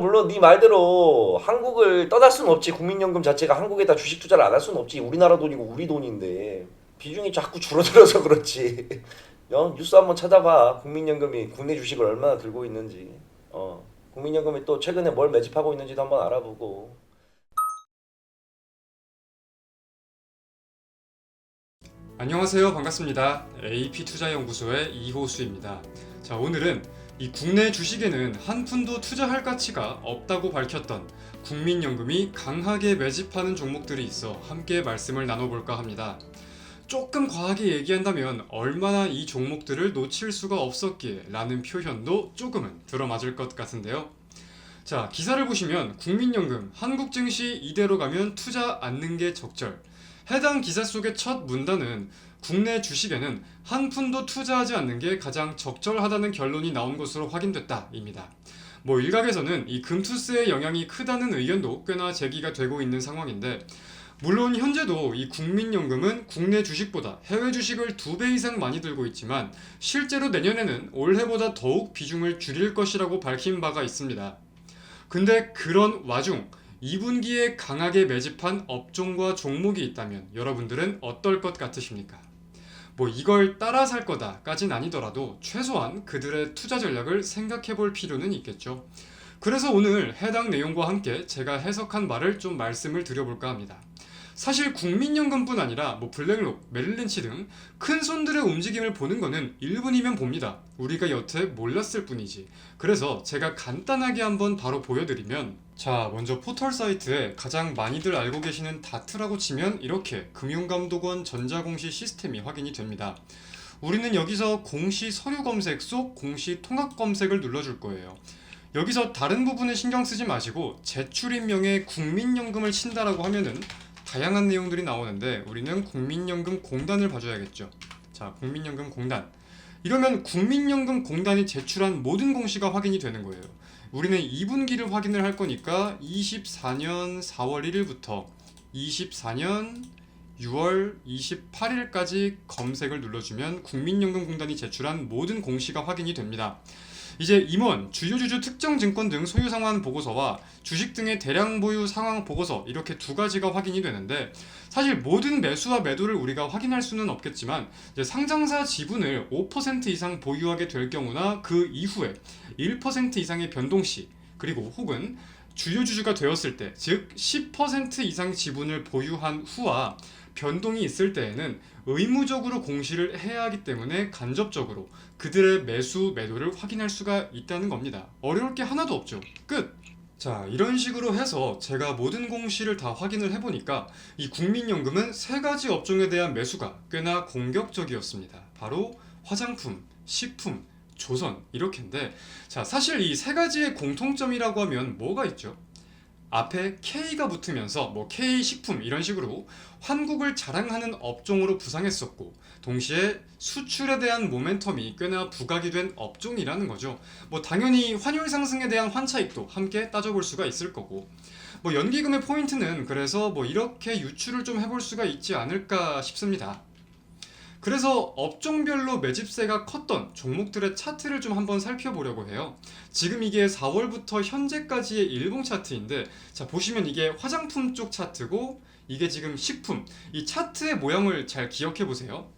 물론 네 말대로 한국을 떠날 수는 없지. 국민연금 자체가 한국에다 주식 투자를 안 할 수는 없지. 우리나라 돈이고 우리 돈인데 비중이 자꾸 줄어들어서 그렇지. 뉴스 한번 찾아봐. 국민연금이 국내 주식을 얼마나 들고 있는지. 국민연금이 또 최근에 뭘 매집하고 있는지도 한번 알아보고. 안녕하세요. 반갑습니다. AP투자연구소의 이호수입니다. 자, 오늘은 이 국내 주식에는 한 푼도 투자할 가치가 없다고 밝혔던 국민연금이 강하게 매집하는 종목들이 있어 함께 말씀을 나눠볼까 합니다. 조금 과하게 얘기한다면 얼마나 이 종목들을 놓칠 수가 없었기에 라는 표현도 조금은 들어맞을 것 같은데요. 자, 기사를 보시면 국민연금, 한국증시 이대로 가면 투자 않는 게 적절. 해당 기사 속의 첫 문단은 국내 주식에는 한 푼도 투자하지 않는 게 가장 적절하다는 결론이 나온 것으로 확인됐다 입니다. 일각에서는 이 금투세의 영향이 크다는 의견도 꽤나 제기가 되고 있는 상황인데, 물론 현재도 이 국민연금은 국내 주식보다 해외 주식을 2배 이상 많이 들고 있지만 실제로 내년에는 올해보다 더욱 비중을 줄일 것이라고 밝힌 바가 있습니다. 근데 그런 와중 2분기에 강하게 매집한 업종과 종목이 있다면 여러분들은 어떨 것 같으십니까? 이걸 따라 살 거다까진 아니더라도 최소한 그들의 투자 전략을 생각해 볼 필요는 있겠죠. 그래서 오늘 해당 내용과 함께 제가 해석한 말을 좀 말씀을 드려볼까 합니다. 사실 국민연금뿐 아니라 블랙록, 메릴린치 등 큰 손들의 움직임을 보는 거는 1분이면 봅니다. 우리가 여태 몰랐을 뿐이지. 그래서 제가 간단하게 한번 바로 보여드리면, 자, 먼저 포털 사이트에 가장 많이들 알고 계시는 다트라고 치면 이렇게 금융감독원 전자공시 시스템이 확인이 됩니다. 우리는 여기서 공시 서류 검색 속 공시 통합 검색을 눌러줄 거예요. 여기서 다른 부분에 신경 쓰지 마시고 제출인명에 국민연금을 친다라고 하면은 다양한 내용들이 나오는데 우리는 국민연금공단을 봐줘야겠죠. 자, 국민연금공단. 이러면 국민연금공단이 제출한 모든 공시가 확인이 되는 거예요. 우리는 2분기를 확인을 할 거니까 24년 4월 1일부터 24년 6월 28일까지 검색을 눌러주면 국민연금공단이 제출한 모든 공시가 확인이 됩니다. 이제 임원, 주요 주주 특정 증권 등 소유 상환 보고서와 주식 등의 대량 보유 상황 보고서, 이렇게 두 가지가 확인이 되는데, 사실 모든 매수와 매도를 우리가 확인할 수는 없겠지만 이제 상장사 지분을 5% 이상 보유하게 될 경우나 그 이후에 1% 이상의 변동 시, 그리고 혹은 주요 주주가 되었을 때, 즉 10% 이상 지분을 보유한 후와 변동이 있을 때에는 의무적으로 공시를 해야 하기 때문에 간접적으로 그들의 매수, 매도를 확인할 수가 있다는 겁니다. 어려울 게 하나도 없죠. 끝! 자, 이런 식으로 해서 제가 모든 공시를 다 확인을 해보니까 이 국민연금은 세 가지 업종에 대한 매수가 꽤나 공격적이었습니다. 바로 화장품, 식품, 조선, 이렇게인데, 자, 사실 이 세 가지의 공통점이라고 하면 뭐가 있죠? 앞에 K가 붙으면서 K식품 이런 식으로 한국을 자랑하는 업종으로 부상했었고, 동시에 수출에 대한 모멘텀이 꽤나 부각이 된 업종이라는 거죠. 당연히 환율 상승에 대한 환차익도 함께 따져볼 수가 있을 거고, 연기금의 포인트는 그래서 이렇게 유추를 좀 해볼 수가 있지 않을까 싶습니다. 그래서 업종별로 매집세가 컸던 종목들의 차트를 좀 한번 살펴보려고 해요. 지금 이게 4월부터 현재까지의 일봉 차트인데, 자, 보시면 이게 화장품 쪽 차트고 이게 지금 식품, 이 차트의 모양을 잘 기억해 보세요.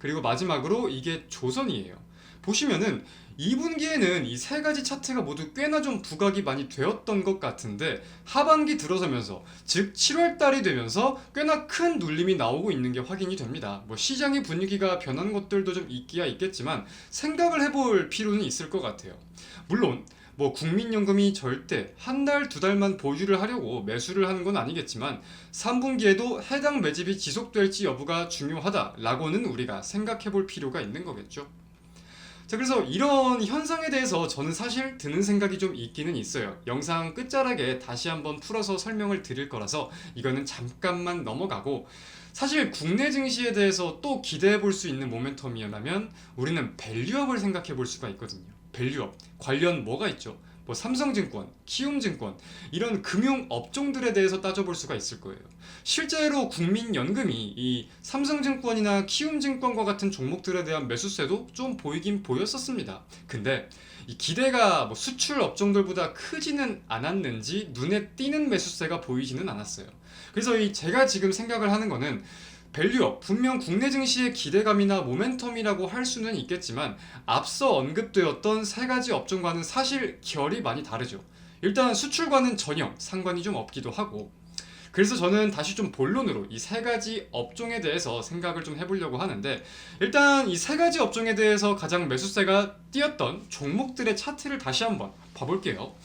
그리고 마지막으로 이게 조선이에요. 보시면은 2분기에는 이 세 가지 차트가 모두 꽤나 좀 부각이 많이 되었던 것 같은데, 하반기 들어서면서, 즉 7월달이 되면서 꽤나 큰 눌림이 나오고 있는 게 확인이 됩니다. 시장의 분위기가 변한 것들도 좀 있기야 있겠지만 생각을 해볼 필요는 있을 것 같아요. 물론 국민연금이 절대 한 달, 두 달만 보유를 하려고 매수를 하는 건 아니겠지만 3분기에도 해당 매집이 지속될지 여부가 중요하다라고는 우리가 생각해 볼 필요가 있는 거겠죠. 자, 그래서 이런 현상에 대해서 저는 사실 드는 생각이 좀 있기는 있어요. 영상 끝자락에 다시 한번 풀어서 설명을 드릴 거라서 이거는 잠깐만 넘어가고, 사실 국내 증시에 대해서 또 기대해 볼 수 있는 모멘텀이라면 우리는 밸류업을 생각해 볼 수가 있거든요. 밸류업 관련 뭐가 있죠? 뭐 삼성증권, 키움증권 이런 금융 업종들에 대해서 따져볼 수가 있을 거예요. 실제로 국민연금이 이 삼성증권이나 키움증권과 같은 종목들에 대한 매수세도 좀 보이긴 보였었습니다. 근데 이 기대가 뭐 수출 업종들보다 크지는 않았는지 눈에 띄는 매수세가 보이지는 않았어요. 그래서 제가 지금 생각을 하는 거는 밸류업, 분명 국내 증시의 기대감이나 모멘텀이라고 할 수는 있겠지만 앞서 언급되었던 세 가지 업종과는 사실 결이 많이 다르죠. 일단 수출과는 전혀 상관이 좀 없기도 하고, 그래서 저는 다시 좀 본론으로 이 세 가지 업종에 대해서 생각을 좀 해보려고 하는데, 일단 이 세 가지 업종에 대해서 가장 매수세가 띄었던 종목들의 차트를 다시 한번 봐볼게요.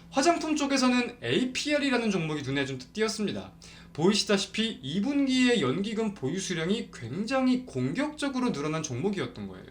화장품 쪽에서는 APR이라는 종목이 눈에 좀 띄었습니다. 보이시다시피 2분기의 연기금 보유 수량이 굉장히 공격적으로 늘어난 종목이었던 거예요.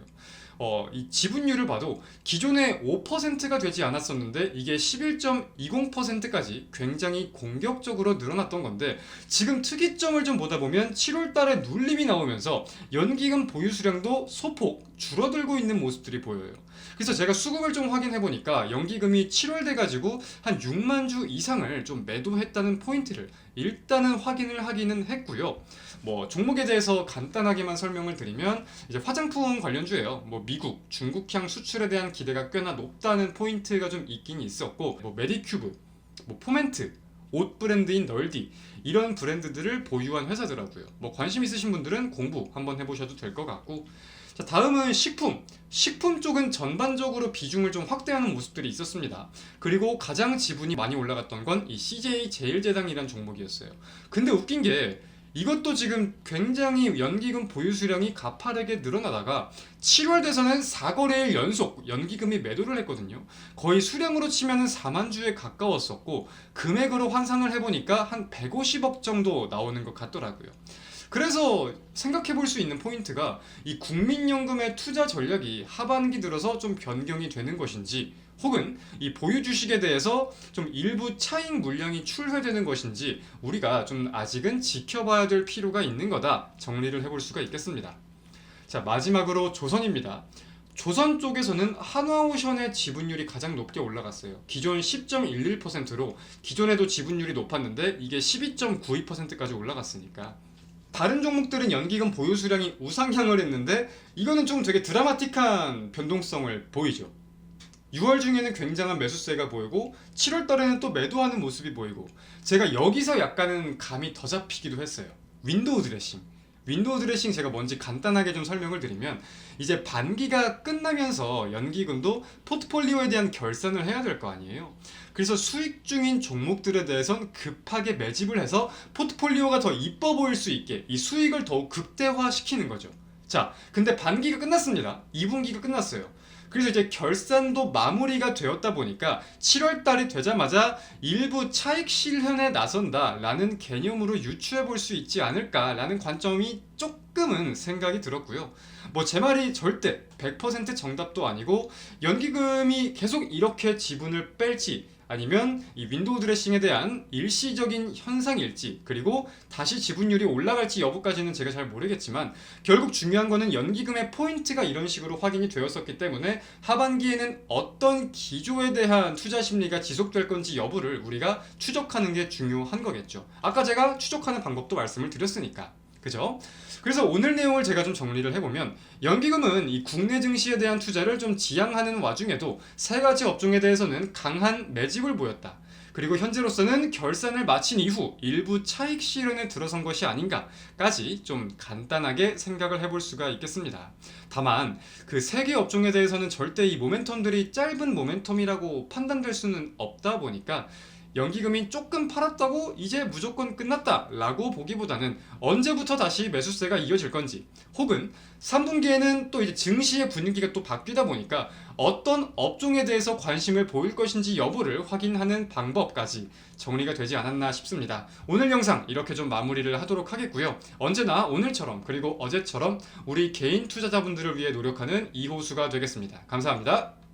이 지분율을 봐도 기존에 5%가 되지 않았었는데 이게 11.20%까지 굉장히 공격적으로 늘어났던 건데, 지금 특이점을 좀 보다 보면 7월 달에 눌림이 나오면서 연기금 보유 수량도 소폭 줄어들고 있는 모습들이 보여요. 그래서 제가 수급을 좀 확인해 보니까 연기금이 7월 돼가지고 한 6만 주 이상을 좀 매도했다는 포인트를 일단은 확인을 하기는 했고요. 뭐 종목에 대해서 간단하게만 설명을 드리면 이제 화장품 관련주예요. 뭐 미국, 중국향 수출에 대한 기대가 꽤나 높다는 포인트가 좀 있긴 있었고, 뭐 메디큐브, 뭐 포멘트, 옷 브랜드인 널디 이런 브랜드들을 보유한 회사더라고요. 뭐 관심 있으신 분들은 공부 한번 해보셔도 될 것 같고, 자, 다음은 식품 쪽은 전반적으로 비중을 좀 확대하는 모습들이 있었습니다. 그리고 가장 지분이 많이 올라갔던 건 이 CJ 제일제당이라는 종목이었어요. 근데 웃긴 게 이것도 지금 굉장히 연기금 보유 수량이 가파르게 늘어나다가 7월 돼서는 4거래일 연속 연기금이 매도를 했거든요. 거의 수량으로 치면 4만 주에 가까웠었고, 금액으로 환산을 해보니까 한 150억 정도 나오는 것 같더라고요. 그래서 생각해 볼 수 있는 포인트가 이 국민연금의 투자 전략이 하반기 들어서 좀 변경이 되는 것인지, 혹은 이 보유 주식에 대해서 좀 일부 차익 물량이 출회되는 것인지 우리가 좀 아직은 지켜봐야 될 필요가 있는 거다 정리를 해볼 수가 있겠습니다. 자, 마지막으로 조선입니다. 조선 쪽에서는 한화오션의 지분율이 가장 높게 올라갔어요. 기존 10.11%로 기존에도 지분율이 높았는데 이게 12.92%까지 올라갔으니까. 다른 종목들은 연기금 보유 수량이 우상향을 했는데 이거는 좀 되게 드라마틱한 변동성을 보이죠. 6월 중에는 굉장한 매수세가 보이고 7월 달에는 또 매도하는 모습이 보이고, 제가 여기서 약간은 감이 더 잡히기도 했어요. 윈도우 드레싱 제가 뭔지 간단하게 좀 설명을 드리면, 이제 반기가 끝나면서 연기금도 포트폴리오에 대한 결산을 해야 될 거 아니에요. 그래서 수익 중인 종목들에 대해선 급하게 매집을 해서 포트폴리오가 더 이뻐 보일 수 있게 이 수익을 더욱 극대화시키는 거죠. 자, 근데 반기가 끝났습니다. 2분기가 끝났어요. 그래서 이제 결산도 마무리가 되었다 보니까 7월 달이 되자마자 일부 차익 실현에 나선다라는 개념으로 유추해 볼 수 있지 않을까라는 관점이 조금은 생각이 들었고요. 뭐 제 말이 절대 100% 정답도 아니고, 연기금이 계속 이렇게 지분을 뺄지 아니면 이 윈도우 드레싱에 대한 일시적인 현상일지, 그리고 다시 지분율이 올라갈지 여부까지는 제가 잘 모르겠지만, 결국 중요한 거는 연기금의 포인트가 이런 식으로 확인이 되었었기 때문에 하반기에는 어떤 기조에 대한 투자 심리가 지속될 건지 여부를 우리가 추적하는 게 중요한 거겠죠. 아까 제가 추적하는 방법도 말씀을 드렸으니까. 그죠? 그래서 오늘 내용을 제가 좀 정리를 해보면, 연기금은 이 국내 증시에 대한 투자를 좀 지향하는 와중에도 세 가지 업종에 대해서는 강한 매집을 보였다. 그리고 현재로서는 결산을 마친 이후 일부 차익 실현에 들어선 것이 아닌가까지 좀 간단하게 생각을 해볼 수가 있겠습니다. 다만 그 세 개 업종에 대해서는 절대 이 모멘텀들이 짧은 모멘텀이라고 판단될 수는 없다 보니까, 연기금이 조금 팔았다고 이제 무조건 끝났다 라고 보기보다는 언제부터 다시 매수세가 이어질 건지, 혹은 3분기에는 또 이제 증시의 분위기가 또 바뀌다 보니까 어떤 업종에 대해서 관심을 보일 것인지 여부를 확인하는 방법까지 정리가 되지 않았나 싶습니다. 오늘 영상 이렇게 좀 마무리를 하도록 하겠고요. 언제나 오늘처럼 그리고 어제처럼 우리 개인 투자자분들을 위해 노력하는 이호수가 되겠습니다. 감사합니다.